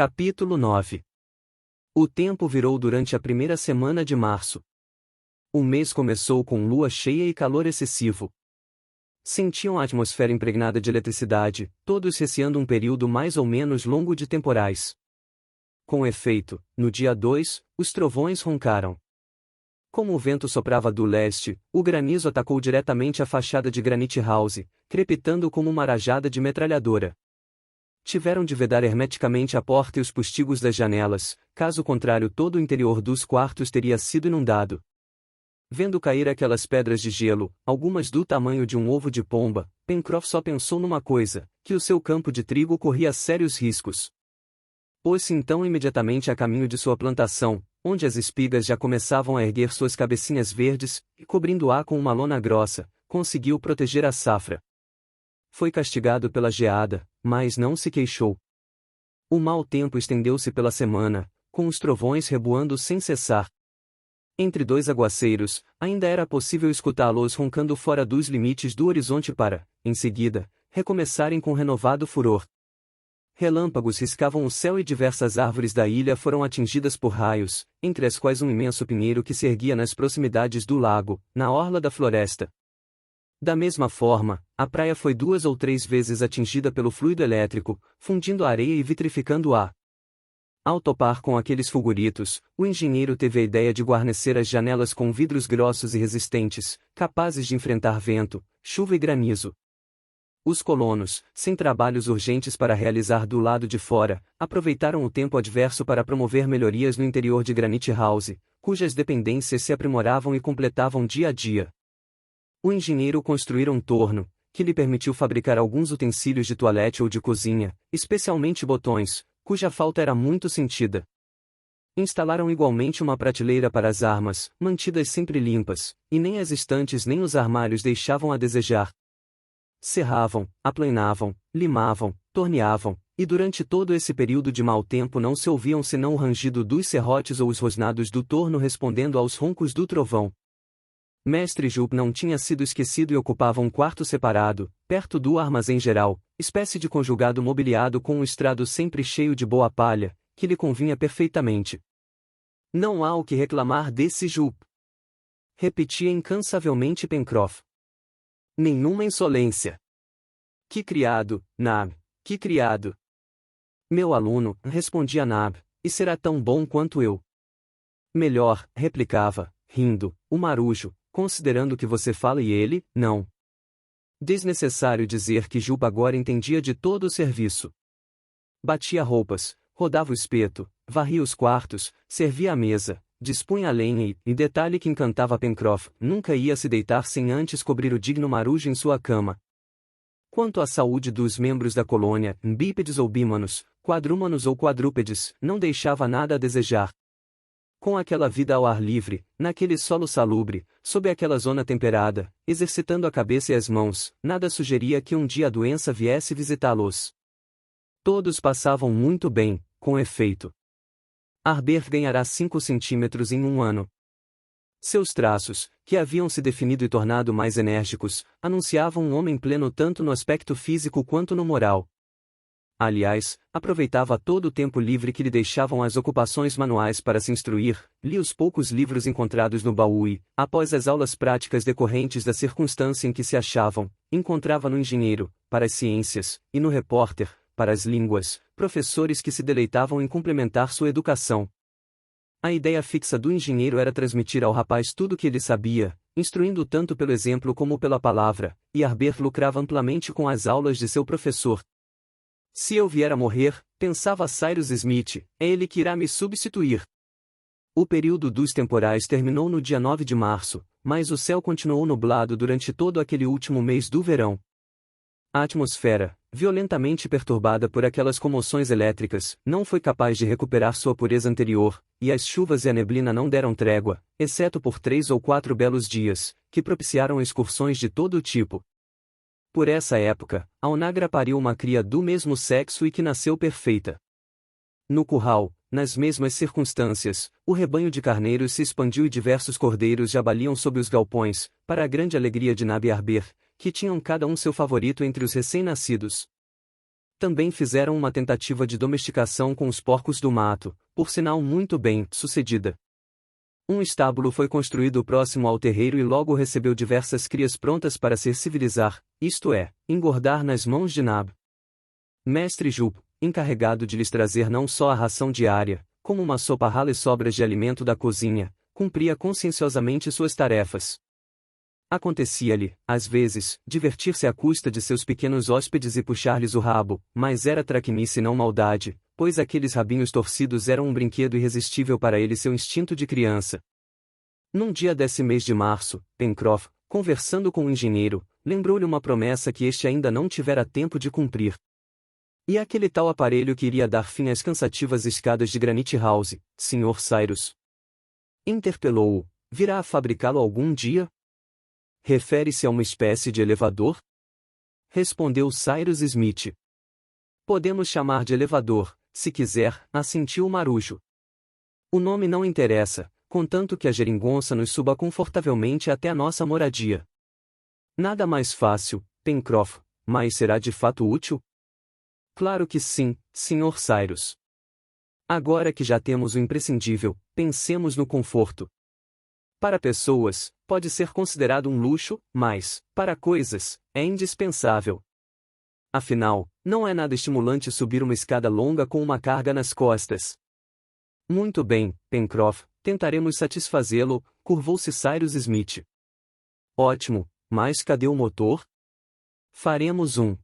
Capítulo 9. O tempo virou durante a primeira semana de março. O mês começou com lua cheia e calor excessivo. Sentiam a atmosfera impregnada de eletricidade, todos receando um período mais ou menos longo de temporais. Com efeito, no dia 2, os trovões roncaram. Como o vento soprava do leste, o granizo atacou diretamente a fachada de Granite House, crepitando como uma rajada de metralhadora. Tiveram de vedar hermeticamente a porta e os postigos das janelas, caso contrário todo o interior dos quartos teria sido inundado. Vendo cair aquelas pedras de gelo, algumas do tamanho de um ovo de pomba, Pencroff só pensou numa coisa, que o seu campo de trigo corria sérios riscos. Pôs-se então imediatamente a caminho de sua plantação, onde as espigas já começavam a erguer suas cabecinhas verdes, e cobrindo-a com uma lona grossa, conseguiu proteger a safra. Foi castigado pela geada, mas não se queixou. O mau tempo estendeu-se pela semana, com os trovões reboando sem cessar. Entre dois aguaceiros, ainda era possível escutá-los roncando fora dos limites do horizonte para, em seguida, recomeçarem com renovado furor. Relâmpagos riscavam o céu e diversas árvores da ilha foram atingidas por raios, entre as quais um imenso pinheiro que se erguia nas proximidades do lago, na orla da floresta. Da mesma forma, a praia foi 2 ou 3 vezes atingida pelo fluido elétrico, fundindo a areia e vitrificando-a. Ao topar com aqueles fulguritos, o engenheiro teve a ideia de guarnecer as janelas com vidros grossos e resistentes, capazes de enfrentar vento, chuva e granizo. Os colonos, sem trabalhos urgentes para realizar do lado de fora, aproveitaram o tempo adverso para promover melhorias no interior de Granite House, cujas dependências se aprimoravam e completavam dia a dia. O engenheiro construíra um torno, que lhe permitiu fabricar alguns utensílios de toilette ou de cozinha, especialmente botões, cuja falta era muito sentida. Instalaram igualmente uma prateleira para as armas, mantidas sempre limpas, e nem as estantes nem os armários deixavam a desejar. Serravam, aplainavam, limavam, torneavam, e durante todo esse período de mau tempo não se ouviam senão o rangido dos serrotes ou os rosnados do torno respondendo aos roncos do trovão. Mestre Jup não tinha sido esquecido e ocupava um quarto separado, perto do armazém geral, espécie de conjugado mobiliado com um estrado sempre cheio de boa palha, que lhe convinha perfeitamente. Não há o que reclamar desse Jup, repetia incansavelmente Pencroff. Nenhuma insolência. Que criado, Nab, que criado. Meu aluno, respondia Nab, e será tão bom quanto eu. Melhor, replicava, rindo, o marujo, considerando que você fala e ele, não. Desnecessário dizer que Jup agora entendia de todo o serviço. Batia roupas, rodava o espeto, varria os quartos, servia a mesa, dispunha a lenha e, detalhe que encantava Pencroff, nunca ia se deitar sem antes cobrir o digno marujo em sua cama. Quanto à saúde dos membros da colônia, bípedes ou bímanos, quadrúmanos ou quadrúpedes, não deixava nada a desejar. Com aquela vida ao ar livre, naquele solo salubre, sob aquela zona temperada, exercitando a cabeça e as mãos, nada sugeria que um dia a doença viesse visitá-los. Todos passavam muito bem, com efeito. Harbert ganhará 5 centímetros em um ano. Seus traços, que haviam se definido e tornado mais enérgicos, anunciavam um homem pleno tanto no aspecto físico quanto no moral. Aliás, aproveitava todo o tempo livre que lhe deixavam as ocupações manuais para se instruir, lia os poucos livros encontrados no baú e, após as aulas práticas decorrentes da circunstância em que se achavam, encontrava no engenheiro, para as ciências, e no repórter, para as línguas, professores que se deleitavam em complementar sua educação. A ideia fixa do engenheiro era transmitir ao rapaz tudo o que ele sabia, instruindo tanto pelo exemplo como pela palavra, e Harbert lucrava amplamente com as aulas de seu professor. Se eu vier a morrer, pensava Cyrus Smith, é ele que irá me substituir. O período dos temporais terminou no dia 9 de março, mas o céu continuou nublado durante todo aquele último mês do verão. A atmosfera, violentamente perturbada por aquelas comoções elétricas, não foi capaz de recuperar sua pureza anterior, e as chuvas e a neblina não deram trégua, exceto por 3 ou 4 belos dias, que propiciaram excursões de todo o tipo. Por essa época, a onagra pariu uma cria do mesmo sexo e que nasceu perfeita. No curral, nas mesmas circunstâncias, o rebanho de carneiros se expandiu e diversos cordeiros já baliam sob os galpões, para a grande alegria de Nab e Harbert, que tinham cada um seu favorito entre os recém-nascidos. Também fizeram uma tentativa de domesticação com os porcos do mato, por sinal muito bem sucedida. Um estábulo foi construído próximo ao terreiro e logo recebeu diversas crias prontas para se civilizar, isto é, engordar nas mãos de Nab. Mestre Jup, encarregado de lhes trazer não só a ração diária, como uma sopa rala e sobras de alimento da cozinha, cumpria conscienciosamente suas tarefas. Acontecia-lhe, às vezes, divertir-se à custa de seus pequenos hóspedes e puxar-lhes o rabo, mas era traquinice e não maldade, pois aqueles rabinhos torcidos eram um brinquedo irresistível para ele, seu instinto de criança. Num dia desse mês de março, Pencroff, conversando com o engenheiro, lembrou-lhe uma promessa que este ainda não tivera tempo de cumprir. E aquele tal aparelho que iria dar fim às cansativas escadas de Granite House, Sr. Cyrus? Interpelou-o. Virá a fabricá-lo algum dia? Refere-se a uma espécie de elevador? Respondeu Cyrus Smith. Podemos chamar de elevador, se quiser, assentiu o marujo. O nome não interessa, contanto que a geringonça nos suba confortavelmente até a nossa moradia. Nada mais fácil, Pencroff, mas será de fato útil? Claro que sim, Sr. Cyrus. Agora que já temos o imprescindível, pensemos no conforto. Para pessoas, pode ser considerado um luxo, mas, para coisas, é indispensável. Afinal, não é nada estimulante subir uma escada longa com uma carga nas costas. Muito bem, Pencroff, tentaremos satisfazê-lo, curvou-se Cyrus Smith. Ótimo, mas cadê o motor? Faremos um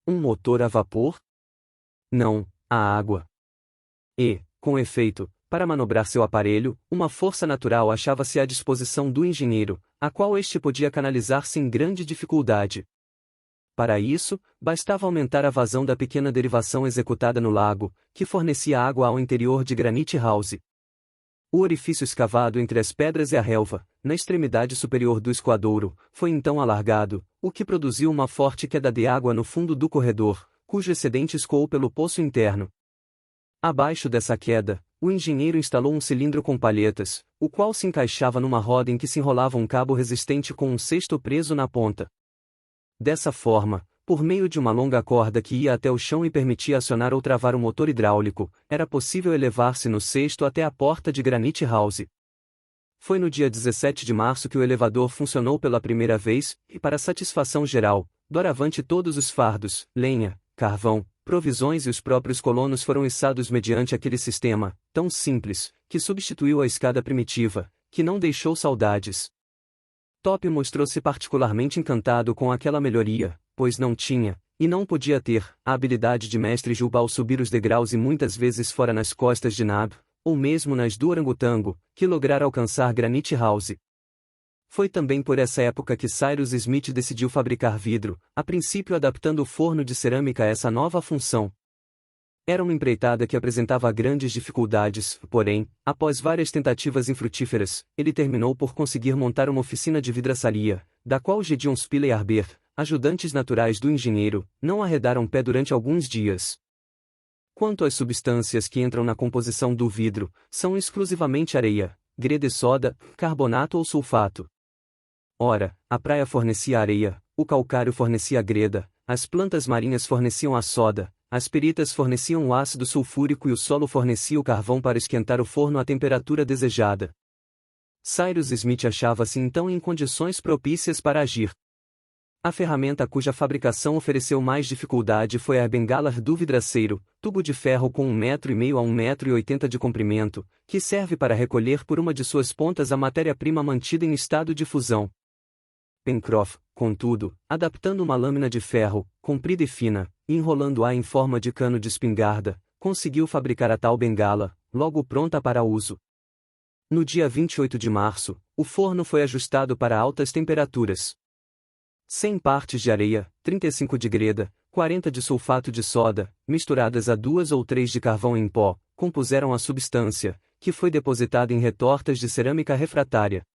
motor a vapor? Não, a água. E, com efeito, para manobrar seu aparelho, uma força natural achava-se à disposição do engenheiro, a qual este podia canalizar sem grande dificuldade. Para isso, bastava aumentar a vazão da pequena derivação executada no lago, que fornecia água ao interior de Granite House. O orifício escavado entre as pedras e a relva, na extremidade superior do escoadouro, foi então alargado, o que produziu uma forte queda de água no fundo do corredor, cujo excedente escoou pelo poço interno. Abaixo dessa queda, o engenheiro instalou um cilindro com palhetas, o qual se encaixava numa roda em que se enrolava um cabo resistente com um cesto preso na ponta. Dessa forma, por meio de uma longa corda que ia até o chão e permitia acionar ou travar o motor hidráulico, era possível elevar-se no cesto até a porta de Granite House. Foi no dia 17 de março que o elevador funcionou pela primeira vez, e para satisfação geral, doravante todos os fardos, lenha, carvão, provisões e os próprios colonos foram içados mediante aquele sistema, tão simples, que substituiu a escada primitiva, que não deixou saudades. Top mostrou-se particularmente encantado com aquela melhoria, pois não tinha, e não podia ter, a habilidade de mestre Juba ao subir os degraus e muitas vezes fora nas costas de Nab, ou mesmo nas do orangotango, que lograra alcançar Granite House. Foi também por essa época que Cyrus Smith decidiu fabricar vidro, a princípio adaptando o forno de cerâmica a essa nova função. Era uma empreitada que apresentava grandes dificuldades, porém, após várias tentativas infrutíferas, ele terminou por conseguir montar uma oficina de vidraçaria, da qual Gedeon Spilett e Harbert, ajudantes naturais do engenheiro, não arredaram pé durante alguns dias. Quanto às substâncias que entram na composição do vidro, são exclusivamente areia, greda e soda, carbonato ou sulfato. Ora, a praia fornecia areia, o calcário fornecia a greda, as plantas marinhas forneciam a soda, as peritas forneciam o ácido sulfúrico e o solo fornecia o carvão para esquentar o forno à temperatura desejada. Cyrus Smith achava-se então em condições propícias para agir. A ferramenta cuja fabricação ofereceu mais dificuldade foi a bengala do vidraceiro, tubo de ferro com 1,5 m a 1,80 m de comprimento, que serve para recolher por uma de suas pontas a matéria-prima mantida em estado de fusão. Pencroff, contudo, adaptando uma lâmina de ferro, comprida e fina, e enrolando-a em forma de cano de espingarda, conseguiu fabricar a tal bengala, logo pronta para uso. No dia 28 de março, o forno foi ajustado para altas temperaturas. 100 partes de areia, 35 de greda, 40 de sulfato de soda, misturadas a 2 ou 3 de carvão em pó, compuseram a substância, que foi depositada em retortas de cerâmica refratária.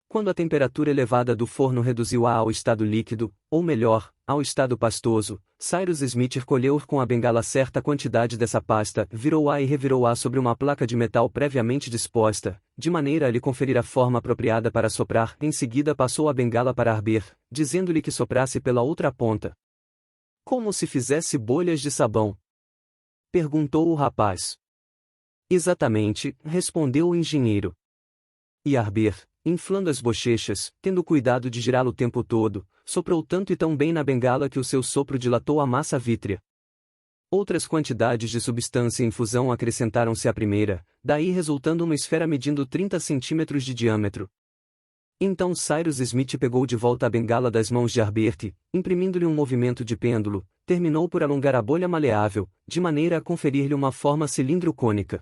Quando a temperatura elevada do forno reduziu-a ao estado líquido, ou melhor, ao estado pastoso, Cyrus Smith colheu com a bengala certa quantidade dessa pasta, virou-a e revirou-a sobre uma placa de metal previamente disposta, de maneira a lhe conferir a forma apropriada para soprar. Em seguida passou a bengala para Harbert, dizendo-lhe que soprasse pela outra ponta. Como se fizesse bolhas de sabão? Perguntou o rapaz. Exatamente, respondeu o engenheiro. E Harbert, inflando as bochechas, tendo cuidado de girá-lo o tempo todo, soprou tanto e tão bem na bengala que o seu sopro dilatou a massa vítrea. Outras quantidades de substância em fusão acrescentaram-se à primeira, daí resultando uma esfera medindo 30 centímetros de diâmetro. Então Cyrus Smith pegou de volta a bengala das mãos de Harbert e, imprimindo-lhe um movimento de pêndulo, terminou por alongar a bolha maleável, de maneira a conferir-lhe uma forma cilindro-cônica.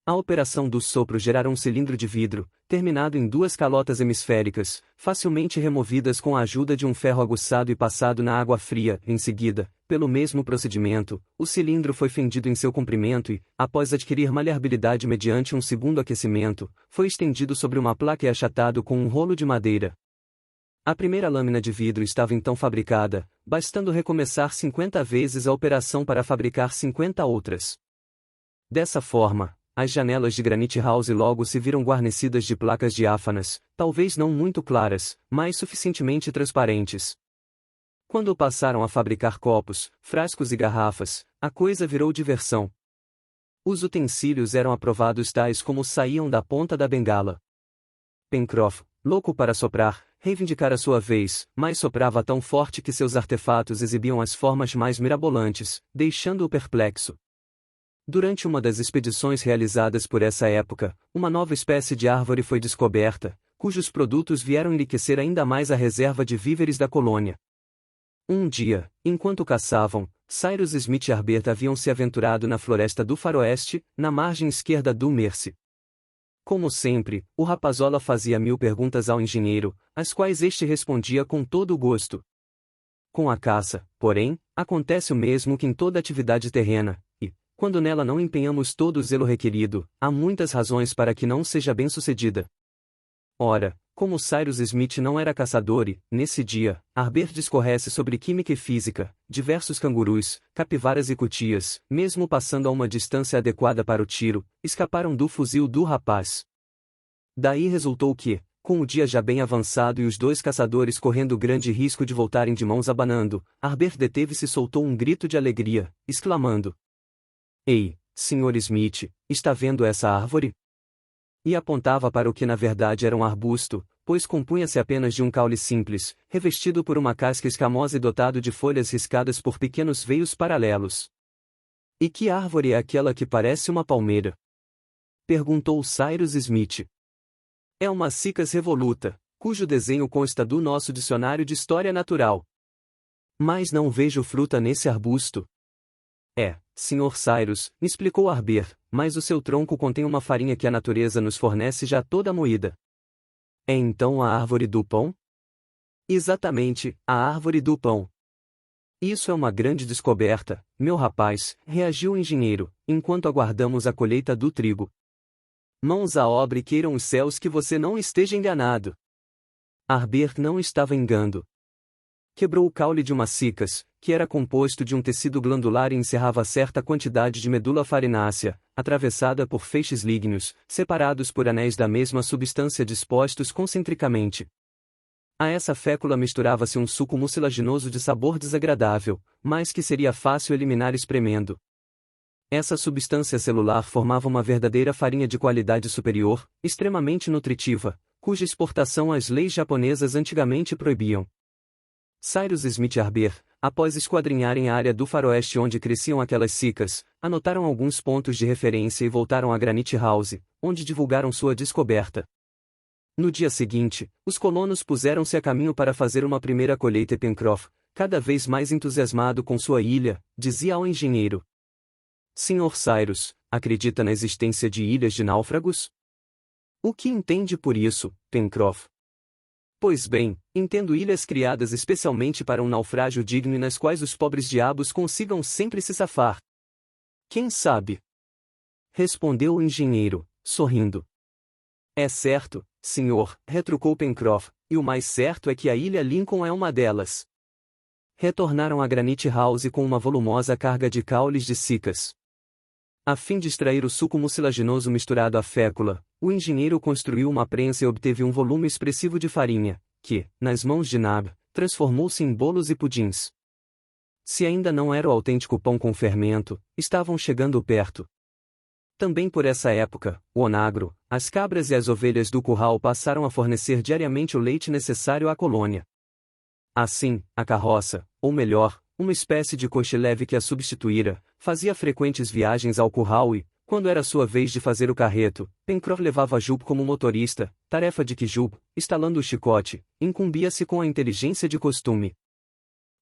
A operação do sopro gerara um cilindro de vidro, terminado em duas calotas hemisféricas, facilmente removidas com a ajuda de um ferro aguçado e passado na água fria. Em seguida, pelo mesmo procedimento, o cilindro foi fendido em seu comprimento e, após adquirir maleabilidade mediante um segundo aquecimento, foi estendido sobre uma placa e achatado com um rolo de madeira. A primeira lâmina de vidro estava então fabricada, bastando recomeçar 50 vezes a operação para fabricar 50 outras. Dessa forma, as janelas de Granite House logo se viram guarnecidas de placas diáfanas, talvez não muito claras, mas suficientemente transparentes. Quando passaram a fabricar copos, frascos e garrafas, a coisa virou diversão. Os utensílios eram aprovados tais como saíam da ponta da bengala. Pencroff, louco para soprar, reivindicara sua vez, mas soprava tão forte que seus artefatos exibiam as formas mais mirabolantes, deixando-o perplexo. Durante uma das expedições realizadas por essa época, uma nova espécie de árvore foi descoberta, cujos produtos vieram enriquecer ainda mais a reserva de víveres da colônia. Um dia, enquanto caçavam, Cyrus Smith e Harbert haviam se aventurado na floresta do faroeste, na margem esquerda do Mersey. Como sempre, o rapazola fazia 1000 perguntas ao engenheiro, às quais este respondia com todo o gosto. Com a caça, porém, acontece o mesmo que em toda atividade terrena, e, quando nela não empenhamos todo o zelo requerido, há muitas razões para que não seja bem-sucedida. Ora, como Cyrus Smith não era caçador e, nesse dia, Harbert discorresse sobre química e física, diversos cangurus, capivaras e cutias, mesmo passando a uma distância adequada para o tiro, escaparam do fuzil do rapaz. Daí resultou que, com o dia já bem avançado e os dois caçadores correndo grande risco de voltarem de mãos abanando, Harbert deteve-se e soltou um grito de alegria, exclamando: "Ei, Sr. Smith, está vendo essa árvore?" E apontava para o que na verdade era um arbusto, pois compunha-se apenas de um caule simples, revestido por uma casca escamosa e dotado de folhas riscadas por pequenos veios paralelos. "E que árvore é aquela que parece uma palmeira?" perguntou Cyrus Smith. "É uma Cycas revoluta, cujo desenho consta do nosso dicionário de História Natural." "Mas não vejo fruta nesse arbusto." "É, Sr. Cyrus", me explicou Harbert, "mas o seu tronco contém uma farinha que a natureza nos fornece já toda moída." "É então a árvore do pão?" "Exatamente, a árvore do pão." "Isso é uma grande descoberta, meu rapaz", reagiu o engenheiro, "enquanto aguardamos a colheita do trigo." "Mãos à obra e queiram os céus que você não esteja enganado." Harbert não estava engano. Quebrou o caule de uma Cycas, que era composto de um tecido glandular e encerrava certa quantidade de medula farinácea, atravessada por feixes lígneos, separados por anéis da mesma substância dispostos concentricamente. A essa fécula misturava-se um suco mucilaginoso de sabor desagradável, mas que seria fácil eliminar espremendo. Essa substância celular formava uma verdadeira farinha de qualidade superior, extremamente nutritiva, cuja exportação as leis japonesas antigamente proibiam. Cyrus Smith e Harbert, após esquadrinharem a área do faroeste onde cresciam aquelas Cycas, anotaram alguns pontos de referência e voltaram a Granite House, onde divulgaram sua descoberta. No dia seguinte, os colonos puseram-se a caminho para fazer uma primeira colheita e Pencroff, cada vez mais entusiasmado com sua ilha, dizia ao engenheiro: "Sr. Cyrus, acredita na existência de ilhas de náufragos?" "O que entende por isso, Pencroff?" "Pois bem, entendo ilhas criadas especialmente para um naufrágio digno e nas quais os pobres diabos consigam sempre se safar." "Quem sabe?" respondeu o engenheiro, sorrindo. "É certo, senhor", retrucou Pencroff, "e o mais certo é que a ilha Lincoln é uma delas." Retornaram a Granite House com uma volumosa carga de caules de Cycas. A fim de extrair o suco mucilaginoso misturado à fécula, o engenheiro construiu uma prensa e obteve um volume expressivo de farinha, que, nas mãos de Nab, transformou-se em bolos e pudins. Se ainda não era o autêntico pão com fermento, estavam chegando perto. Também por essa época, o onagro, as cabras e as ovelhas do curral passaram a fornecer diariamente o leite necessário à colônia. Assim, a carroça, ou melhor, uma espécie de coche leve que a substituíra, fazia frequentes viagens ao curral e, quando era sua vez de fazer o carreto, Pencroff levava Jup como motorista, tarefa de que Jup, estalando o chicote, incumbia-se com a inteligência de costume.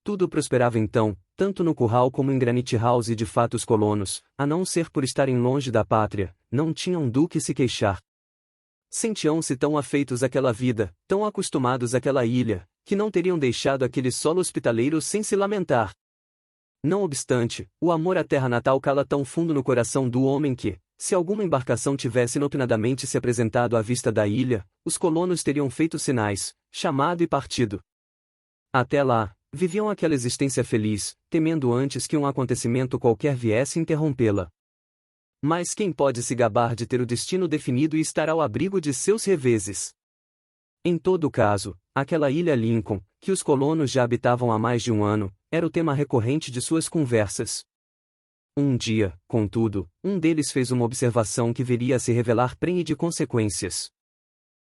Tudo prosperava então, tanto no curral como em Granite House e de fato os colonos, a não ser por estarem longe da pátria, não tinham do que se queixar. Sentiam-se tão afeitos àquela vida, tão acostumados àquela ilha, que não teriam deixado aquele solo hospitaleiro sem se lamentar. Não obstante, o amor à terra natal cala tão fundo no coração do homem que, se alguma embarcação tivesse inopinadamente se apresentado à vista da ilha, os colonos teriam feito sinais, chamado e partido. Até lá, viviam aquela existência feliz, temendo antes que um acontecimento qualquer viesse interrompê-la. Mas quem pode se gabar de ter o destino definido e estar ao abrigo de seus reveses? Em todo caso, aquela ilha Lincoln, que os colonos já habitavam há mais de um ano, era o tema recorrente de suas conversas. Um dia, contudo, um deles fez uma observação que viria a se revelar prenhe de consequências.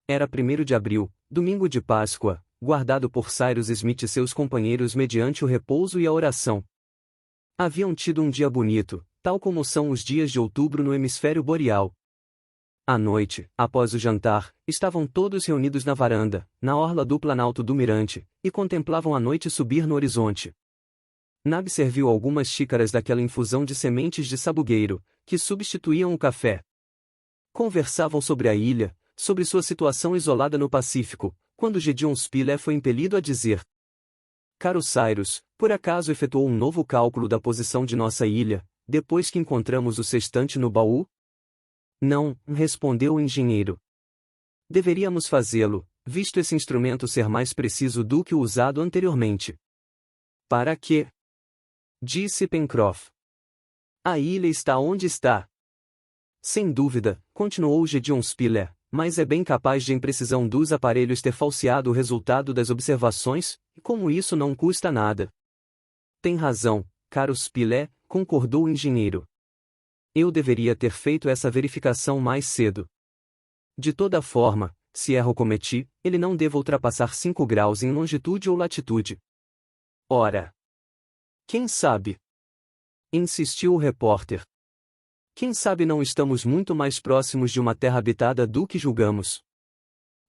Era 1º de abril, domingo de Páscoa, guardado por Cyrus Smith e seus companheiros mediante o repouso e a oração. Haviam tido um dia bonito, tal como são os dias de outubro no hemisfério boreal. À noite, após o jantar, estavam todos reunidos na varanda, na orla do planalto do mirante, e contemplavam a noite subir no horizonte. Nab serviu algumas xícaras daquela infusão de sementes de sabugueiro, que substituíam o café. Conversavam sobre a ilha, sobre sua situação isolada no Pacífico, quando Gédéon Spilett foi impelido a dizer: Caro Cyrus, por acaso efetuou um novo cálculo da posição de nossa ilha, depois que encontramos o sextante no baú? Não, respondeu o engenheiro. Deveríamos fazê-lo, visto esse instrumento ser mais preciso do que o usado anteriormente. Para quê? Disse Pencroff. A ilha está onde está. Sem dúvida, continuou Gédéon Spilett, mas é bem capaz de a imprecisão dos aparelhos ter falseado o resultado das observações, e como isso não custa nada. Tem razão, caro Spilett, concordou o engenheiro. Eu deveria ter feito essa verificação mais cedo. De toda forma, se erro cometi, ele não deva ultrapassar 5 graus em longitude ou latitude. Ora! Quem sabe? Insistiu o repórter. Quem sabe não estamos muito mais próximos de uma terra habitada do que julgamos.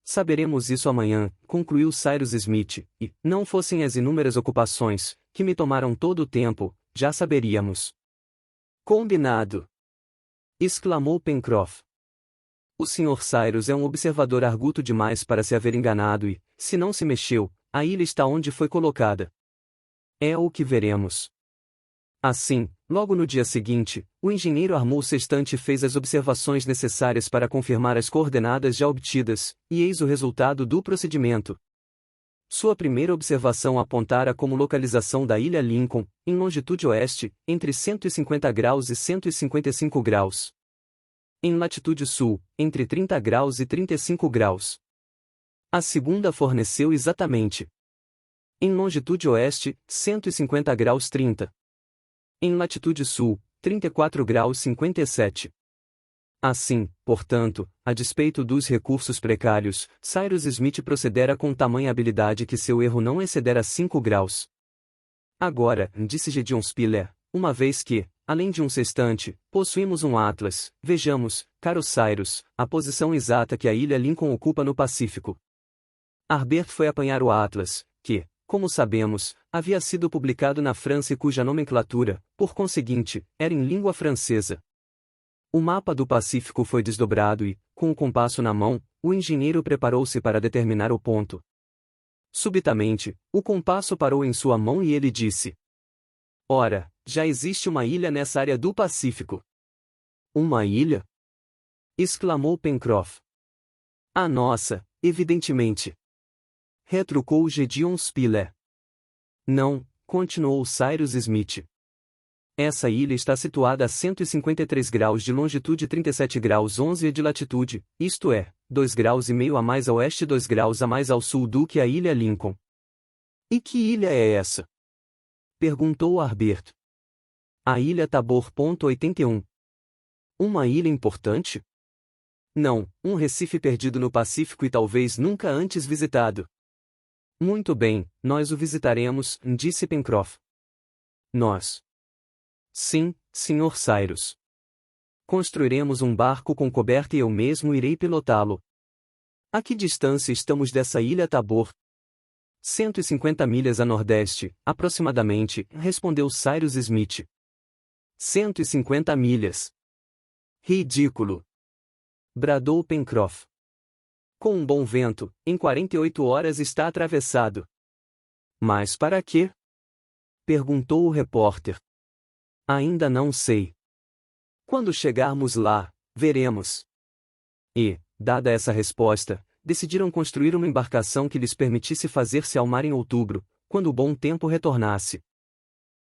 Saberemos isso amanhã, concluiu Cyrus Smith, e, não fossem as inúmeras ocupações, que me tomaram todo o tempo, já saberíamos. Combinado! Exclamou Pencroff. O Sr. Cyrus é um observador arguto demais para se haver enganado e, se não se mexeu, a ilha está onde foi colocada. É o que veremos. Assim, logo no dia seguinte, o engenheiro armou o sextante e fez as observações necessárias para confirmar as coordenadas já obtidas, e eis o resultado do procedimento. Sua primeira observação apontara como localização da ilha Lincoln, em longitude oeste, entre 150 graus e 155 graus. Em latitude sul, entre 30 graus e 35 graus. A segunda forneceu exatamente. Em longitude oeste, 150 graus 30. Em latitude sul, 34 graus 57. Assim, portanto, a despeito dos recursos precários, Cyrus Smith procedera com tamanha habilidade que seu erro não excedera 5 graus. Agora, disse Gédéon Spilett, uma vez que, além de um sextante, possuímos um atlas, vejamos, caro Cyrus, a posição exata que a ilha Lincoln ocupa no Pacífico. Harbert foi apanhar o atlas, que, como sabemos, havia sido publicado na França e cuja nomenclatura, por conseguinte, era em língua francesa. O mapa do Pacífico foi desdobrado e, com o compasso na mão, o engenheiro preparou-se para determinar o ponto. Subitamente, o compasso parou em sua mão e ele disse: Ora, já existe uma ilha nessa área do Pacífico. Uma ilha? Exclamou Pencroff. A nossa, evidentemente. Retrucou Gédéon Spilett. Não, continuou Cyrus Smith. Essa ilha está situada a 153 graus de longitude e 37 graus 11 de latitude, isto é, 2,5 graus a mais a oeste e 2 graus a mais ao sul do que a ilha Lincoln. E que ilha é essa? Perguntou Harbert. A Ilha Tabor. 81. Uma ilha importante? Não, um recife perdido no Pacífico e talvez nunca antes visitado. Muito bem, nós o visitaremos, disse Pencroff. Nós? Sim, Sr. Cyrus. Construiremos um barco com coberta e eu mesmo irei pilotá-lo. A que distância estamos dessa ilha Tabor? 150 milhas a nordeste, aproximadamente, respondeu Cyrus Smith. 150 milhas. Ridículo! Bradou Pencroff. Com um bom vento, em 48 horas está atravessado. Mas para quê? Perguntou o repórter. Ainda não sei. Quando chegarmos lá, veremos. E, dada essa resposta, decidiram construir uma embarcação que lhes permitisse fazer-se ao mar em outubro, quando o bom tempo retornasse.